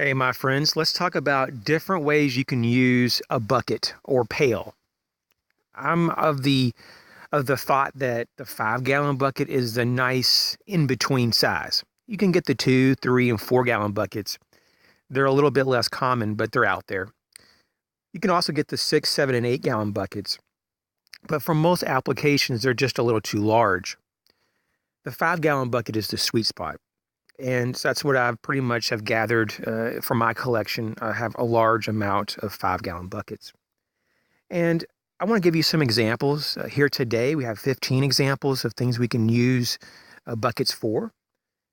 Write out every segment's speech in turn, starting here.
Hey, my friends, let's talk about different ways you can use a bucket or pail. I'm of the thought that the 5 gallon bucket is the nice in between size. You can get the 2, 3, and 4 gallon buckets. They're a little bit less common, but they're out there. You can also get the 6, 7, and 8 gallon buckets, but for most applications, they're just a little too large. The 5 gallon bucket is the sweet spot. And so that's what I've pretty much have gathered from my collection. I have a large amount of 5 gallon buckets. And I want to give you some examples. Here today, we have 15 examples of things we can use buckets for.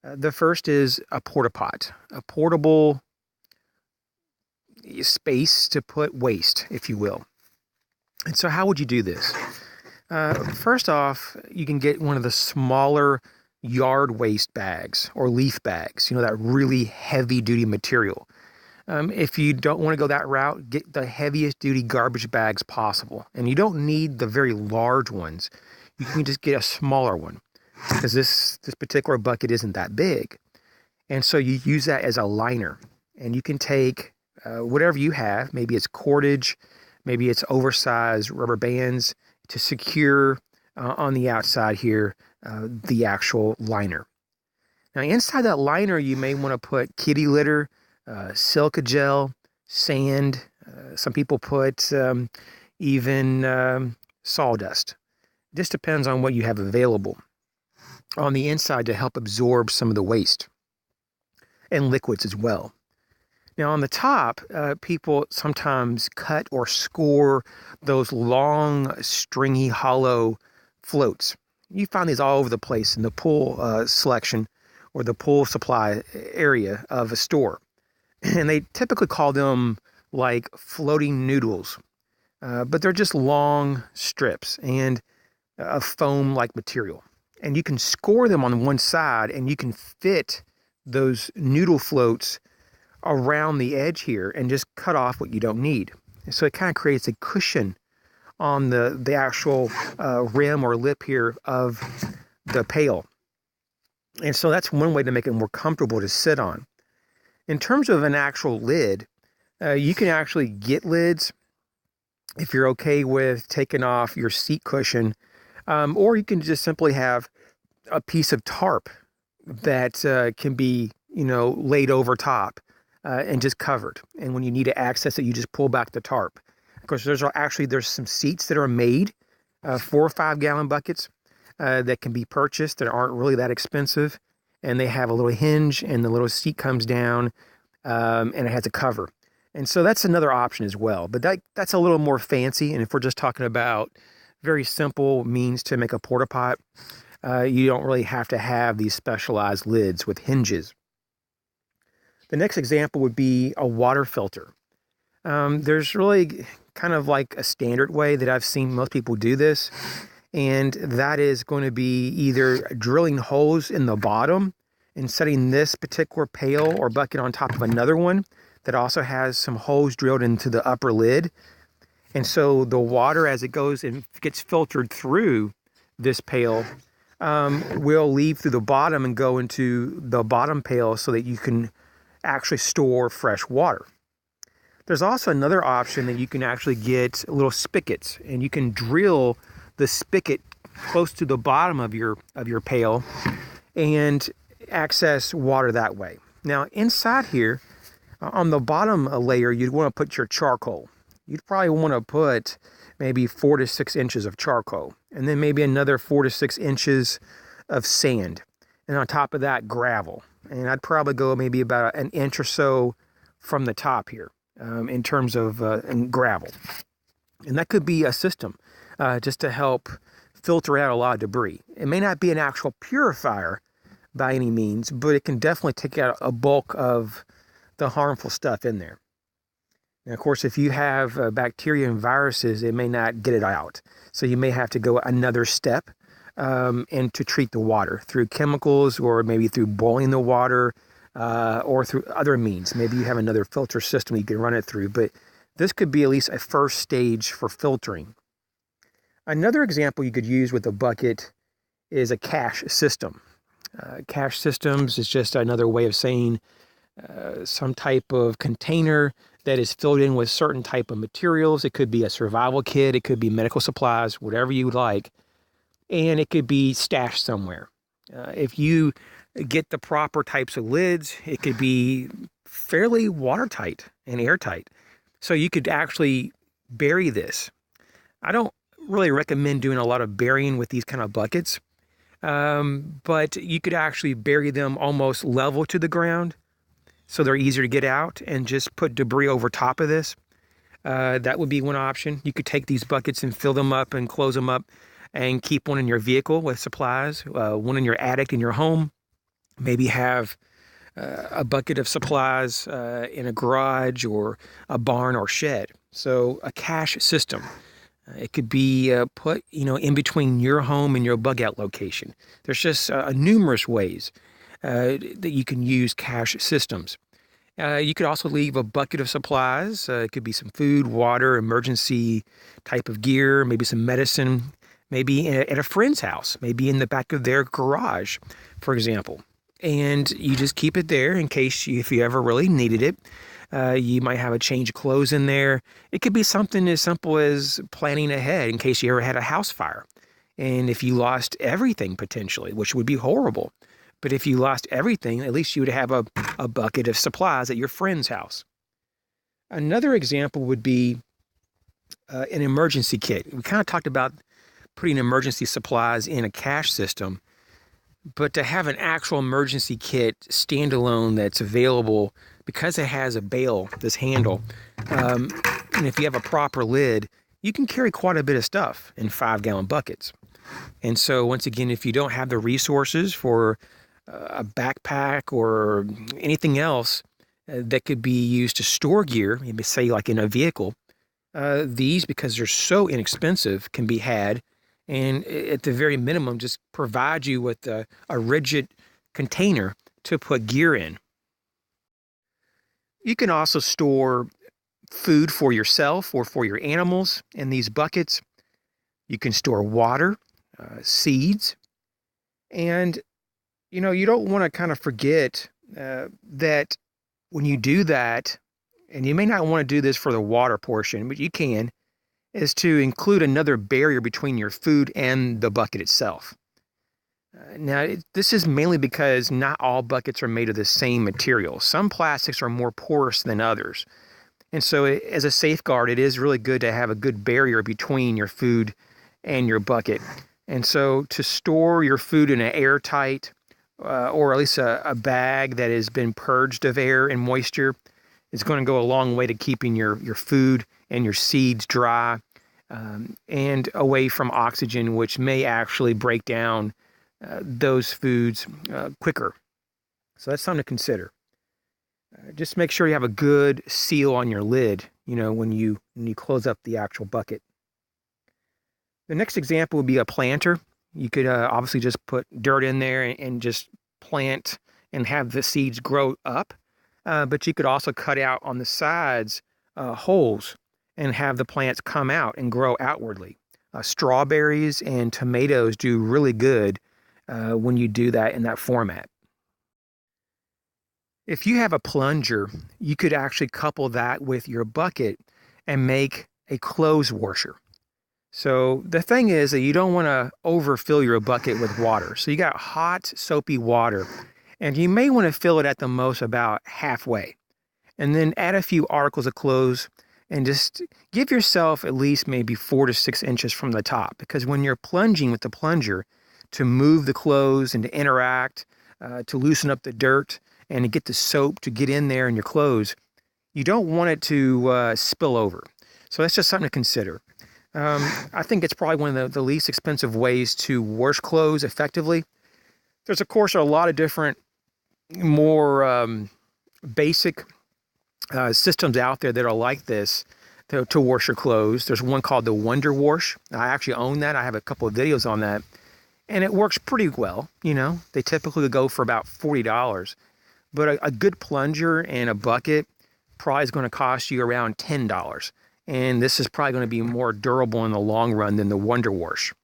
The first is a porta-pot, a portable space to put waste, if you will. And so how would you do this? First off, you can get one of the smaller yard waste bags or leaf bags, that really heavy duty material. If you don't want to go that route, get the heaviest duty garbage bags possible. And you don't need the very large ones. You can just get a smaller one because this particular bucket isn't that big. And so you use that as a liner. And you can take whatever you have, maybe it's cordage, maybe it's oversized rubber bands to secure on the outside here the actual liner. Now inside that liner, you may want to put kitty litter, silica gel, sand. Some people put even sawdust. It just depends on what you have available on the inside to help absorb some of the waste and liquids as well. Now on the top, people sometimes cut or score those long, stringy, hollow floats. You find these all over the place in the pool selection or the pool supply area of a store. And they typically call them like floating noodles, but they're just long strips and a foam-like material. And you can score them on one side and you can fit those noodle floats around the edge here and just cut off what you don't need. So it kind of creates a cushion on the actual rim or lip here of the pail. And so that's one way to make it more comfortable to sit on. In terms of an actual lid, you can actually get lids if you're okay with taking off your seat cushion, or you can just simply have a piece of tarp that can be, laid over top and just covered. And when you need to access it, you just pull back the tarp. Of course, there's some seats that are made for 5 gallon buckets that can be purchased that aren't really that expensive. And they have a little hinge and the little seat comes down and it has a cover. And so that's another option as well. But that's a little more fancy. And if we're just talking about very simple means to make a porta pot, you don't really have to have these specialized lids with hinges. The next example would be a water filter. There's really kind of like a standard way that I've seen most people do this. And that is going to be either drilling holes in the bottom and setting this particular pail or bucket on top of another one that also has some holes drilled into the upper lid. And so the water, as it goes and gets filtered through this pail, will leave through the bottom and go into the bottom pail so that you can actually store fresh water. There's also another option that you can actually get little spigots, and you can drill the spigot close to the bottom of your pail and access water that way. Now inside here, on the bottom layer, you'd want to put your charcoal. You'd probably want to put maybe 4 to 6 inches of charcoal, and then maybe another 4 to 6 inches of sand. And on top of that, gravel. And I'd probably go maybe about an inch or so from the top here in terms of gravel. And that could be a system just to help filter out a lot of debris. It may not be an actual purifier by any means, but it can definitely take out a bulk of the harmful stuff in there. And of course, if you have bacteria and viruses, it may not get it out. So you may have to go another step and to treat the water through chemicals or maybe through boiling the water or through other means. Maybe you have another filter system you can run it through, but this could be at least a first stage for filtering. Another example you could use with a bucket is a cache system. Cache systems is just another way of saying some type of container that is filled in with certain type of materials. It could be a survival kit, it could be medical supplies, whatever you would like, and it could be stashed somewhere. If you get the proper types of lids, it could be fairly watertight and airtight. So you could actually bury this. I don't really recommend doing a lot of burying with these kind of buckets, but you could actually bury them almost level to the ground so they're easier to get out, and just put debris over top of this. That would be one option. You could take these buckets and fill them up and close them up and keep one in your vehicle with supplies, one in your attic in your home. Maybe have a bucket of supplies in a garage or a barn or shed. So a cache system. It could be put, in between your home and your bug out location. There's just numerous ways that you can use cache systems. You could also leave a bucket of supplies. It could be some food, water, emergency type of gear, maybe some medicine, maybe at a friend's house, maybe in the back of their garage, for example. And you just keep it there in case if you ever really needed it. You might have a change of clothes in there. It could be something as simple as planning ahead in case you ever had a house fire. And if you lost everything potentially, which would be horrible. But if you lost everything, at least you would have a bucket of supplies at your friend's house. Another example would be an emergency kit. We kind of talked about putting emergency supplies in a cache system, but to have an actual emergency kit standalone that's available because it has a bail, this handle, and if you have a proper lid, you can carry quite a bit of stuff in 5-gallon buckets. And so once again, if you don't have the resources for a backpack or anything else that could be used to store gear, maybe say like in a vehicle, these, because they're so inexpensive, can be had, and at the very minimum just provide you with a rigid container to put gear in. You can also store food for yourself or for your animals in these buckets. You can store water, seeds, and you don't want to kind of forget that when you do that, and you may not want to do this for the water portion, but you can, is to include another barrier between your food and the bucket itself. Now, this is mainly because not all buckets are made of the same material. Some plastics are more porous than others. And so as a safeguard, it is really good to have a good barrier between your food and your bucket. And so to store your food in an airtight, or at least a bag that has been purged of air and moisture, is going to go a long way to keeping your food and your seeds dry and away from oxygen, which may actually break down those foods quicker. So that's something to consider. Just make sure you have a good seal on your lid, when you close up the actual bucket. The next example would be a planter. You could obviously just put dirt in there and just plant and have the seeds grow up. But you could also cut out on the sides holes and have the plants come out and grow outwardly. Strawberries and tomatoes do really good when you do that in that format. If you have a plunger, you could actually couple that with your bucket and make a clothes washer. So the thing is that you don't want to overfill your bucket with water. So you got hot, soapy water, and you may want to fill it at the most about halfway. And then add a few articles of clothes and just give yourself at least maybe 4 to 6 inches from the top. Because when you're plunging with the plunger to move the clothes and to interact, to loosen up the dirt and to get the soap to get in there in your clothes, you don't want it to spill over. So that's just something to consider. I think it's probably one of the least expensive ways to wash clothes effectively. There's, of course, a lot of different, more basic systems out there that are like this to wash your clothes. There's one called the Wonder Wash. I actually own that. I have a couple of videos on that. And it works pretty well. They typically go for about $40. But a good plunger and a bucket probably is going to cost you around $10. And this is probably going to be more durable in the long run than the Wonder Wash.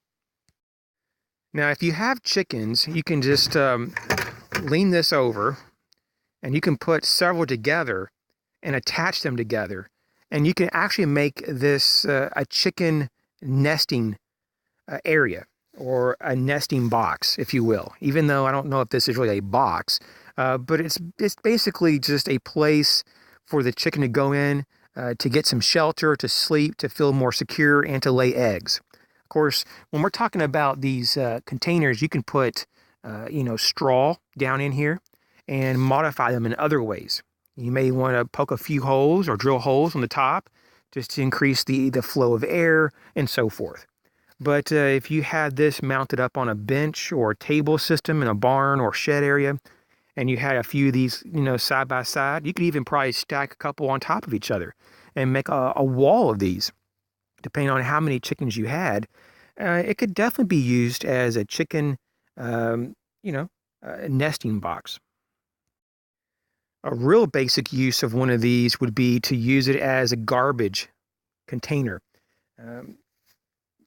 Now, if you have chickens, you can just lean this over And you can put several together and attach them together. And you can actually make this a chicken nesting area, or a nesting box, if you will. Even though I don't know if this is really a box, but it's basically just a place for the chicken to go in to get some shelter, to sleep, to feel more secure, and to lay eggs. Of course, when we're talking about these containers, you can put straw down in here and modify them in other ways. You may want to poke a few holes or drill holes on the top just to increase the flow of air and so forth. But if you had this mounted up on a bench or a table system in a barn or shed area, and you had a few of these, side by side, you could even probably stack a couple on top of each other and make a wall of these, depending on how many chickens you had. It could definitely be used as a chicken, nesting box. A real basic use of one of these would be to use it as a garbage container.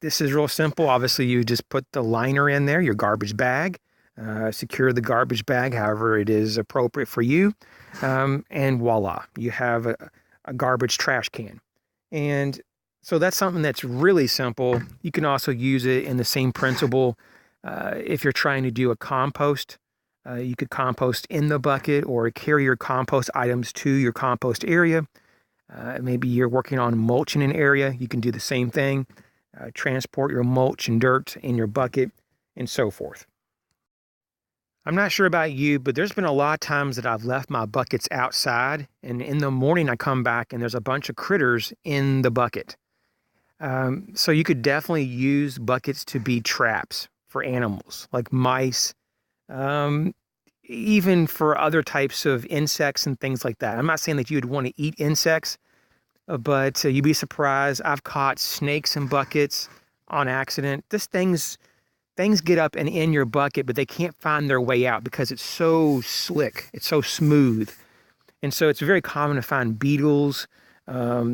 This is real simple. Obviously, you just put the liner in there, your garbage bag, secure the garbage bag however it is appropriate for you, and voila, you have a garbage trash can. And so that's something that's really simple. You can also use it in the same principle if you're trying to do a compost. You could compost in the bucket or carry your compost items to your compost area. Maybe you're working on mulching an area. You can do the same thing. Transport your mulch and dirt in your bucket and so forth. I'm not sure about you, but there's been a lot of times that I've left my buckets outside, and in the morning I come back and there's a bunch of critters in the bucket. So you could definitely use buckets to be traps for animals like mice, even for other types of insects and things like that. I'm not saying that you would want to eat insects, but you'd be surprised. I've caught snakes in buckets on accident. Things get up and in your bucket, but they can't find their way out because it's so slick, it's so smooth. And so it's very common to find beetles,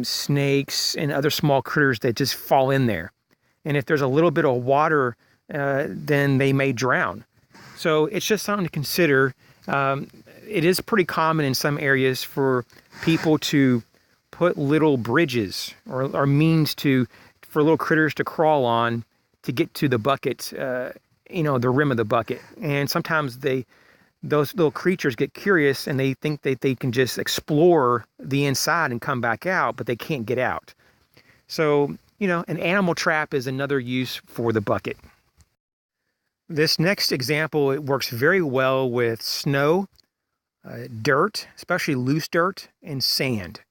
snakes, and other small critters that just fall in there. And if there's a little bit of water, then they may drown. So it's just something to consider. It is pretty common in some areas for people to put little bridges or means for little critters to crawl on to get to the bucket, the rim of the bucket. And sometimes those little creatures get curious and they think that they can just explore the inside and come back out, but they can't get out. So, an animal trap is another use for the bucket. This next example, it works very well with snow, dirt, especially loose dirt, and sand.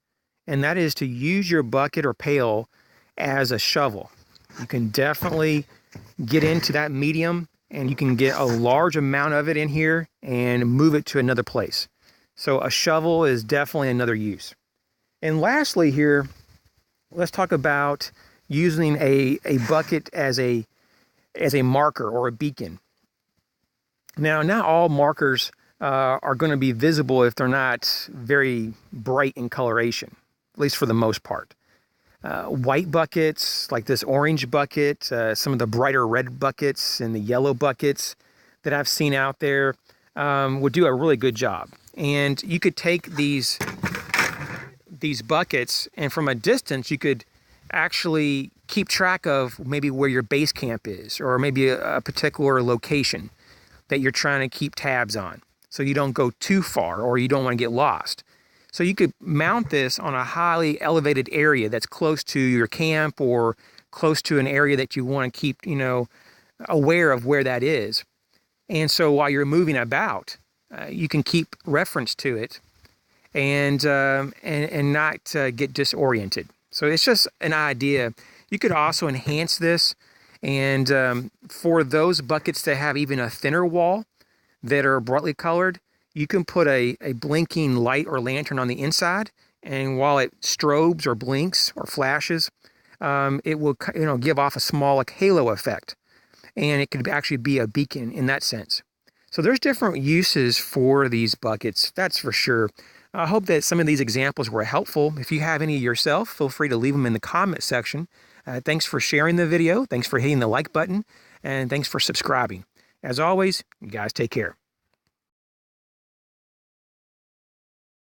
And that is to use your bucket or pail as a shovel. You can definitely get into that medium and you can get a large amount of it in here and move it to another place. So a shovel is definitely another use. And lastly here, let's talk about using a bucket as a marker or a beacon. Now, not all markers are going to be visible if they're not very bright in coloration, at least for the most part. White buckets, like this orange bucket, some of the brighter red buckets and the yellow buckets that I've seen out there would do a really good job. And you could take these buckets, and from a distance, you could actually keep track of maybe where your base camp is, or maybe a particular location that you're trying to keep tabs on, so you don't go too far or you don't want to get lost. So you could mount this on a highly elevated area that's close to your camp or close to an area that you want to keep, aware of where that is. And so while you're moving about, you can keep reference to it and not get disoriented. So it's just an idea. You could also enhance this, and for those buckets that have even a thinner wall that are brightly colored, you can put a blinking light or lantern on the inside, and while it strobes or blinks or flashes, it will give off a small halo effect, and it could actually be a beacon in that sense. So there's different uses for these buckets, that's for sure. I hope that some of these examples were helpful. If you have any yourself, feel free to leave them in the comment section. Thanks for sharing the video, thanks for hitting the like button, and thanks for subscribing. As always, you guys take care.